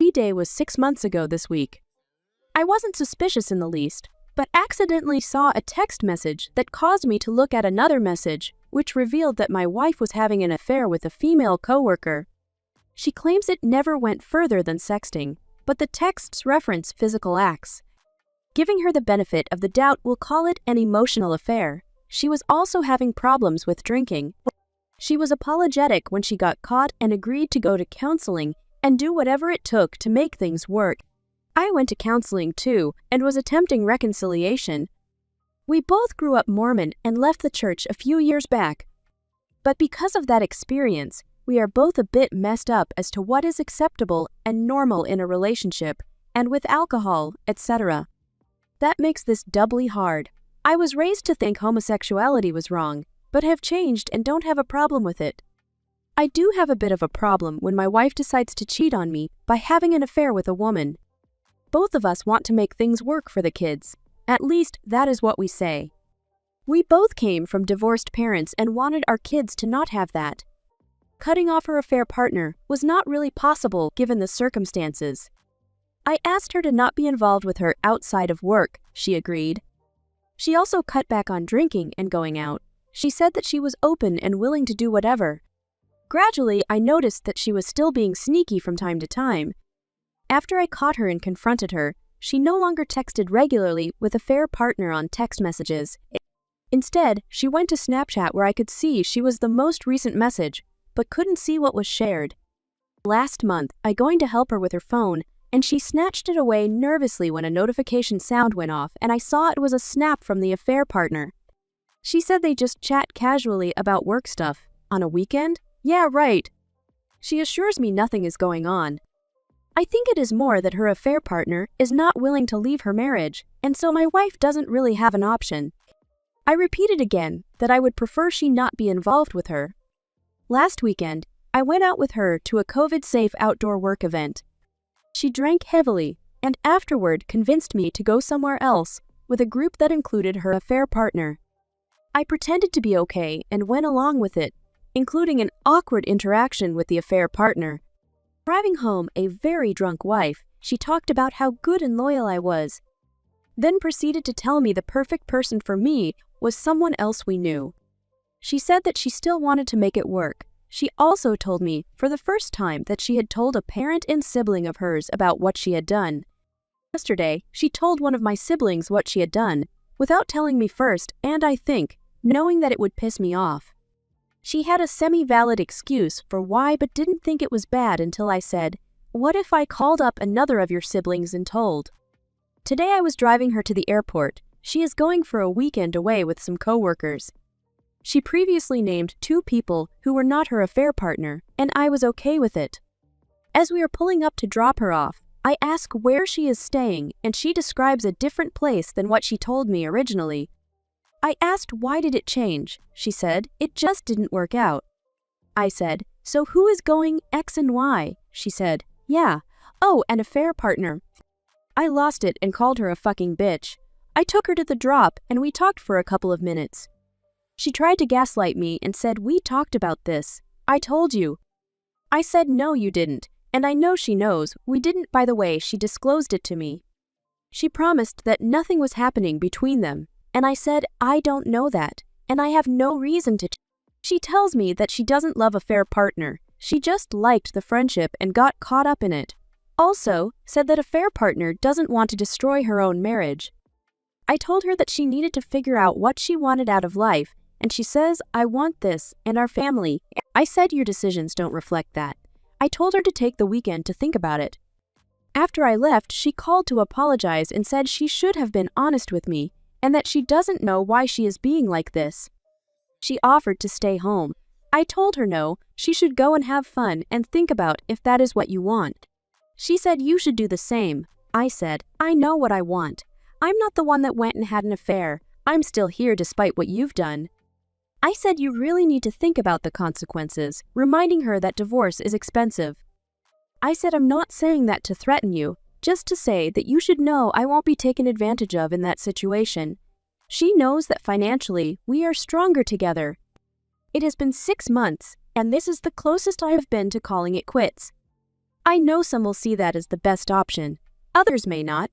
D-Day was 6 months ago this week. I wasn't suspicious in the least, but accidentally saw a text message that caused me to look at another message, which revealed that my wife was having an affair with a female coworker. She claims it never went further than sexting, but the texts reference physical acts. Giving her the benefit of the doubt, we'll call it an emotional affair. She was also having problems with drinking. She was apologetic when she got caught and agreed to go to counseling and do whatever it took to make things work. I went to counseling too and was attempting reconciliation. We both grew up Mormon and left the church a few years back. But because of that experience, we are both a bit messed up as to what is acceptable and normal in a relationship, and with alcohol, etc. That makes this doubly hard. I was raised to think homosexuality was wrong, but have changed and don't have a problem with it. I do have a bit of a problem when my wife decides to cheat on me by having an affair with a woman. Both of us want to make things work for the kids. At least, that is what we say. We both came from divorced parents and wanted our kids to not have that. Cutting off her affair partner was not really possible given the circumstances. I asked her to not be involved with her outside of work. She agreed. She also cut back on drinking and going out. She said that she was open and willing to do whatever. Gradually, I noticed that she was still being sneaky from time to time. After I caught her and confronted her, she no longer texted regularly with affair partner on text messages. Instead, she went to Snapchat where I could see she was the most recent message, but couldn't see what was shared. Last month, I going to help her with her phone, and she snatched it away nervously when a notification sound went off and I saw it was a snap from the affair partner. She said they just chat casually about work stuff. On a weekend? Yeah, right. She assures me nothing is going on. I think it is more that her affair partner is not willing to leave her marriage, and so my wife doesn't really have an option. I repeated again that I would prefer she not be involved with her. Last weekend, I went out with her to a COVID-safe outdoor work event. She drank heavily, and afterward convinced me to go somewhere else with a group that included her affair partner. I pretended to be okay and went along with it, including an awkward interaction with the affair partner. Driving home a very drunk wife, she talked about how good and loyal I was, then proceeded to tell me the perfect person for me was someone else we knew. She said that she still wanted to make it work. She also told me, for the first time, that she had told a parent and sibling of hers about what she had done. Yesterday, she told one of my siblings what she had done, without telling me first, and I think, knowing that it would piss me off. She had a semi-valid excuse for why but didn't think it was bad until I said, "What if I called up another of your siblings and told?" Today I was driving her to the airport. She is going for a weekend away with some coworkers. She previously named 2 people who were not her affair partner, and I was okay with it. As we are pulling up to drop her off, I ask where she is staying, and she describes a different place than what she told me originally. I asked why did it change. She said, it just didn't work out. I said, so who is going X and Y? She said, yeah. Oh, an affair partner. I lost it and called her a fucking bitch. I took her to the drop and we talked for a couple of minutes. She tried to gaslight me and said we talked about this. I told you. I said no you didn't, and I know she knows we didn't. By the way, she disclosed it to me. She promised that nothing was happening between them. And I said, I don't know that, and I have no reason to. She tells me that she doesn't love affair partner. She just liked the friendship and got caught up in it. Also, said that affair partner doesn't want to destroy her own marriage. I told her that she needed to figure out what she wanted out of life, and she says, I want this, and our family. I said your decisions don't reflect that. I told her to take the weekend to think about it. After I left, she called to apologize and said she should have been honest with me, and that she doesn't know why she is being like this. She offered to stay home. I told her no, she should go and have fun and think about if that is what you want. She said you should do the same. I said, I know what I want. I'm not the one that went and had an affair. I'm still here despite what you've done. I said you really need to think about the consequences, reminding her that divorce is expensive. I said I'm not saying that to threaten you, just to say that you should know I won't be taken advantage of in that situation. She knows that financially, we are stronger together. It has been 6 months, and this is the closest I have been to calling it quits. I know some will see that as the best option. Others may not.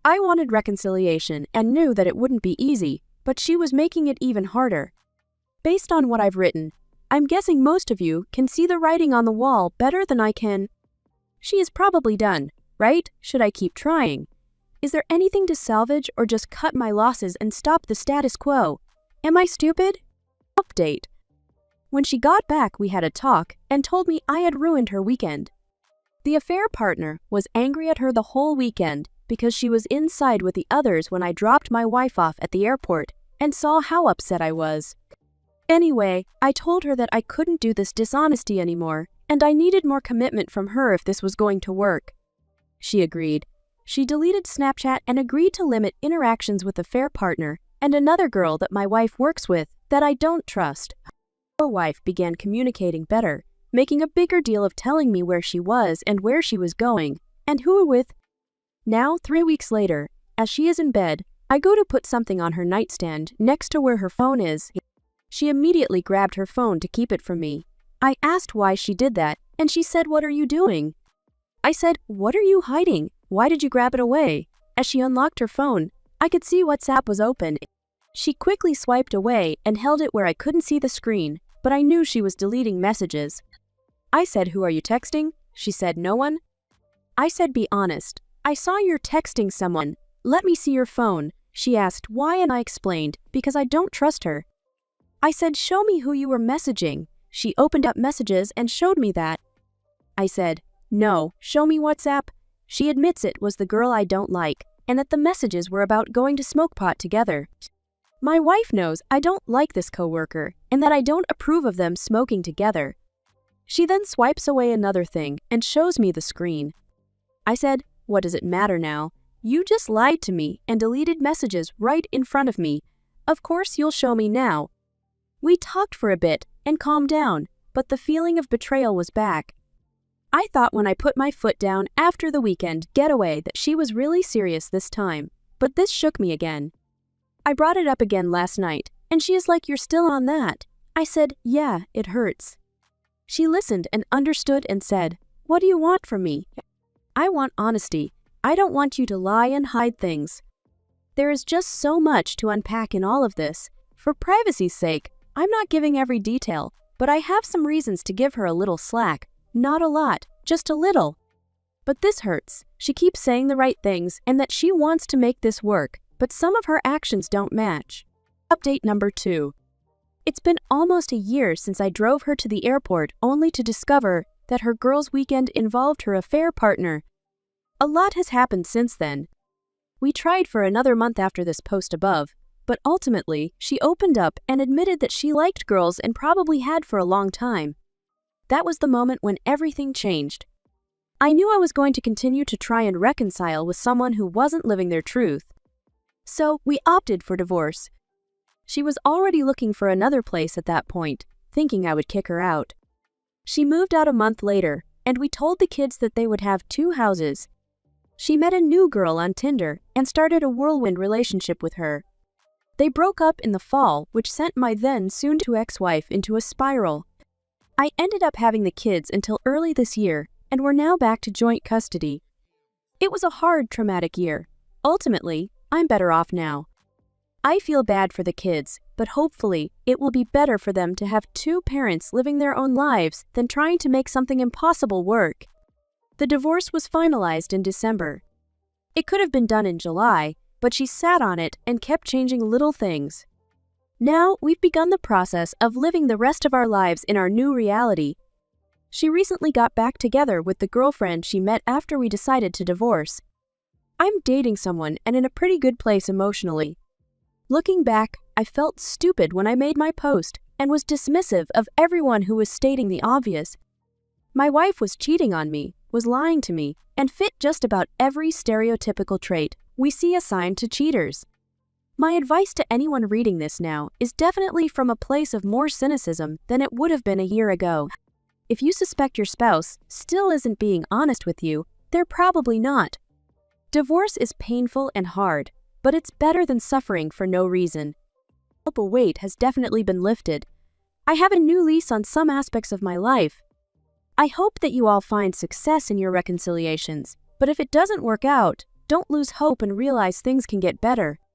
I wanted reconciliation and knew that it wouldn't be easy, but she was making it even harder. Based on what I've written, I'm guessing most of you can see the writing on the wall better than I can. She is probably done, right? Should I keep trying? Is there anything to salvage or just cut my losses and stop the status quo? Am I stupid? Update. When she got back, we had a talk and told me I had ruined her weekend. The affair partner was angry at her the whole weekend because she was inside with the others when I dropped my wife off at the airport and saw how upset I was. Anyway, I told her that I couldn't do this dishonesty anymore and I needed more commitment from her if this was going to work. She agreed. She deleted Snapchat and agreed to limit interactions with the affair partner and another girl that my wife works with that I don't trust. Her wife began communicating better, making a bigger deal of telling me where she was and where she was going, and who with. Now, 3 weeks later, as she is in bed, I go to put something on her nightstand next to where her phone is. She immediately grabbed her phone to keep it from me. I asked why she did that, and she said, "What are you doing?" I said, "What are you hiding? Why did you grab it away?" As she unlocked her phone, I could see WhatsApp was open. She quickly swiped away and held it where I couldn't see the screen, but I knew she was deleting messages. I said, "Who are you texting?" She said, "No one." I said, "Be honest. I saw you're texting someone. Let me see your phone." She asked why and I explained, because I don't trust her. I said, "Show me who you were messaging." She opened up messages and showed me that. I said, "No, show me WhatsApp." She admits it was the girl I don't like, and that the messages were about going to smoke pot together. My wife knows I don't like this coworker, and that I don't approve of them smoking together. She then swipes away another thing and shows me the screen. I said, "What does it matter now? You just lied to me and deleted messages right in front of me. Of course you'll show me now." We talked for a bit and calmed down, but the feeling of betrayal was back. I thought when I put my foot down after the weekend getaway that she was really serious this time, but this shook me again. I brought it up again last night, and she is like, "You're still on that." I said, "Yeah, it hurts." She listened and understood and said, "What do you want from me?" I want honesty. I don't want you to lie and hide things. There is just so much to unpack in all of this. For privacy's sake, I'm not giving every detail, but I have some reasons to give her a little slack. Not a lot, just a little. But this hurts. She keeps saying the right things and that she wants to make this work, but some of her actions don't match. Update number 2. It's been almost a year since I drove her to the airport only to discover that her girls' weekend involved her affair partner. A lot has happened since then. We tried for another month after this post above, but ultimately, she opened up and admitted that she liked girls and probably had for a long time. That was the moment when everything changed. I knew I was going to continue to try and reconcile with someone who wasn't living their truth. So, we opted for divorce. She was already looking for another place at that point, thinking I would kick her out. She moved out a month later, and we told the kids that they would have 2 houses. She met a new girl on Tinder and started a whirlwind relationship with her. They broke up in the fall, which sent my then soon-to ex-wife into a spiral. I ended up having the kids until early this year, and we're now back to joint custody. It was a hard, traumatic year. Ultimately, I'm better off now. I feel bad for the kids, but hopefully, it will be better for them to have 2 parents living their own lives than trying to make something impossible work. The divorce was finalized in December. It could have been done in July, but she sat on it and kept changing little things. Now, we've begun the process of living the rest of our lives in our new reality. She recently got back together with the girlfriend she met after we decided to divorce. I'm dating someone and in a pretty good place emotionally. Looking back, I felt stupid when I made my post and was dismissive of everyone who was stating the obvious. My wife was cheating on me, was lying to me, and fit just about every stereotypical trait we see assigned to cheaters. My advice to anyone reading this now is definitely from a place of more cynicism than it would have been a year ago. If you suspect your spouse still isn't being honest with you, they're probably not. Divorce is painful and hard, but it's better than suffering for no reason. A weight has definitely been lifted. I have a new lease on some aspects of my life. I hope that you all find success in your reconciliations, but if it doesn't work out, don't lose hope and realize things can get better.